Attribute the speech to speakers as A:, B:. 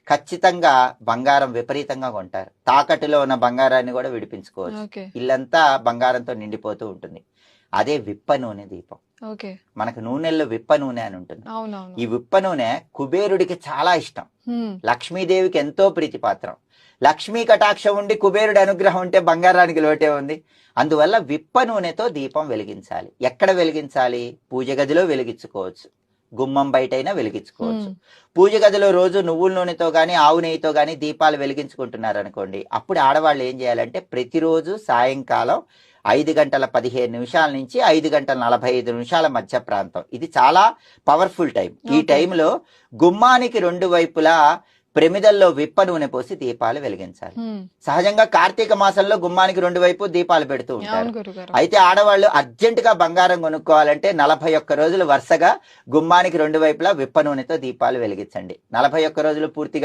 A: ఖచ్చితంగా బంగారం విపరీతంగా కొంటారు. తాకట్టులో ఉన్న బంగారాన్ని కూడా విడిపించుకోవచ్చు.
B: ఓకే.
A: ఇల్లంతా బంగారంతో నిండిపోతూ ఉంటుంది. అదే విప్ప నూనె దీపం.
B: ఓకే.
A: మనకు నూనెల్లో విప్ప నూనె అని ఉంటుంది.
B: అవునవును.
A: ఈ విప్ప నూనె కుబేరుడికి చాలా ఇష్టం.
B: హ్మ్.
A: లక్ష్మీదేవికి ఎంతో ప్రీతిపాత్రం. లక్ష్మీ కటాక్షం ఉండి కుబేరుడి అనుగ్రహం ఉంటే బంగారానికి లోటే ఉంది. అందువల్ల విప్ప నూనెతో దీపం వెలిగించాలి. ఎక్కడ వెలిగించాలి? పూజ గదిలో వెలిగించుకోవచ్చు, గుమ్మం బయటైనా వెలిగించుకోవచ్చు. పూజ గదిలో రోజు నువ్వుల నూనెతో కానీ ఆవు నెయ్యితో కానీ దీపాలు వెలిగించుకుంటున్నారు అనుకోండి, అప్పుడు ఆడవాళ్ళు ఏం చేయాలంటే ప్రతిరోజు సాయంకాలం 5:15 నుంచి 5:45 మధ్య ప్రాంతం, ఇది చాలా పవర్ఫుల్ టైం. ఈ టైంలో గుమ్మానికి 2 వైపులా ప్రమిదల్లో విప్ప నూనె పోసి దీపాలు వెలిగించాలి. సహజంగా కార్తీక మాసంలో గుమ్మానికి 2 వైపు దీపాలు పెడుతూ ఉంటారు. అయితే ఆడవాళ్ళు అర్జెంటుగా బంగారం కొనుక్కోవాలంటే 41 రోజులు వరుసగా గుమ్మానికి 2 వైపులా విప్ప నూనెతో దీపాలు వెలిగించండి. 41 రోజులు పూర్తిగా